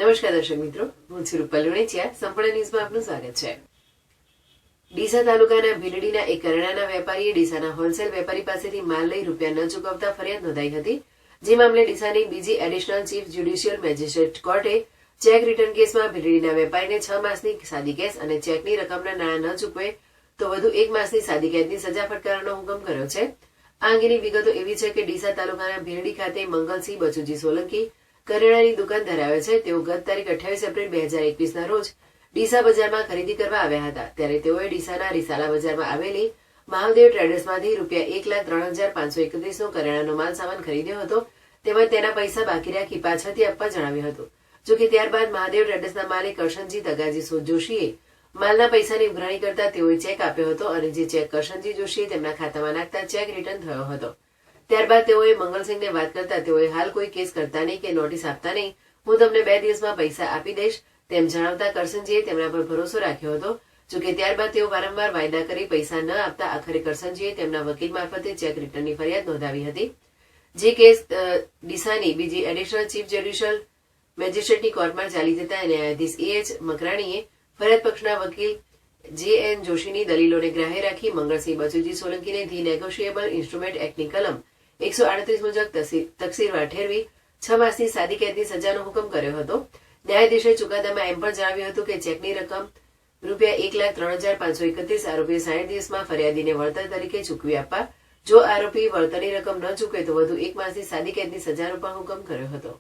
નમસ્કાર દર્શક મિત્રો, હું છું રૂપલ લુણેચિયા. સંપૂર્ણ ન્યૂઝમાં આપનું સ્વાગત છે. ડીસા તાલુકાના ભીલડીના એક કરિયાણાના વેપારીએ ડીસાના હોલસેલ વેપારી પાસેથી માલ લઈ રૂપિયા ન ચૂકવતા ફરિયાદ નોંધાઈ હતી. જે મામલે ડીસાની બીજી એડિશનલ ચીફ જ્યુડિશિયલ મેજિસ્ટ્રેટ કોર્ટે ચેક રિટર્ન કેસમાં ભીલડીના વેપારીને 6 માસની સાદી કેસ અને ચેકની રકમના નાણાં ન ચૂકવે તો વધુ 1 માસની સાદી કેદની સજા ફટકારવાનો હુકમ કર્યો છે. આ અંગેની વિગતો એવી છે કે ડીસા તાલુકાના ભીલડી ખાતે મંગલસિંહ બચુજી સોલંકી કરિયાણાની દુકાન ધરાવે છે. તેઓ ગત તારીખ 28 એપ્રિલ 2021ના રોજ ડીસા બજારમાં ખરીદી કરવા આવ્યા હતા. ત્યારે તેઓએ ડીસાના રિસાલા બજારમાં આવેલી મહાદેવ ટ્રેડર્સમાંથી ₹1,03,531નો કરિયાણાનો માલ સામાન ખરીદ્યો હતો. તેમજ તેના પૈસા બાકી રાખી પાછળથી આપવા જણાવ્યું હતું. જોકે ત્યારબાદ મહાદેવ ટ્રેડર્સના માલિક કરશનજી તગાજી જોશીએ માલના પૈસાની ઉઘરાણી કરતા તેઓએ ચેક આપ્યો હતો અને જે ચેક કરશનજી જોશીએ તેમના ખાતામાં નાખતા ચેક રિટર્ન થયો હતો. ત્યારબાદ તેઓએ મંગલસિંહને વાત કરતા તેઓએ હાલ કોઈ કેસ કરતા નહીં કે નોટિસ આપતા નહીં, હું તમને 2 દિવસમાં પૈસા આપી દઈશ તેમ જણાવતા કરશનજીએ તેમના પર ભરોસો રાખ્યો હતો. જોકે ત્યારબાદ તેઓ વારંવાર વાયદા કરી પૈસા ન આપતા આખરે કરશનજીએ તેમના વકીલ મારફતે ચેક રિટર્નની ફરિયાદ નોંધાવી હતી. જે કેસ ડીસાની બીજી એડિશનલ ચીફ જ્યુડિશિયલ મેજિસ્ટ્રેટની કોર્ટમાં ચાલી જતા ન્યાયાધીશ EH મકરાણીએ ફરિયાદ પક્ષના વકીલ JN જોશીની દલીલોને ગ્રાહ્ય રાખી મંગળસિંહ બચુજી સોલંકીને ધી નેગોશિયેબલ ઇન્સ્ટ્રુમેન્ટ એક્ટની કલમ 138 મુજબ તકસીરવાર ઠેરવી 6 માસની સાદી કેદની સજાનો હુકમ કર્યો હતો. ન્યાયાધીશે ચુકાદામાં એમ પણ જણાવ્યું હતું કે ચેકની રકમ ₹1,03,531 આરોપીએ 60 દિવસમાં ફરિયાદીને વળતર તરીકે ચૂકવી આપવા. જો આરોપી વળતરની રકમ ન ચૂકવે તો વધુ 1 માસની સાદી કેદની સજાનો પણ હુકમ કર્યો હતો.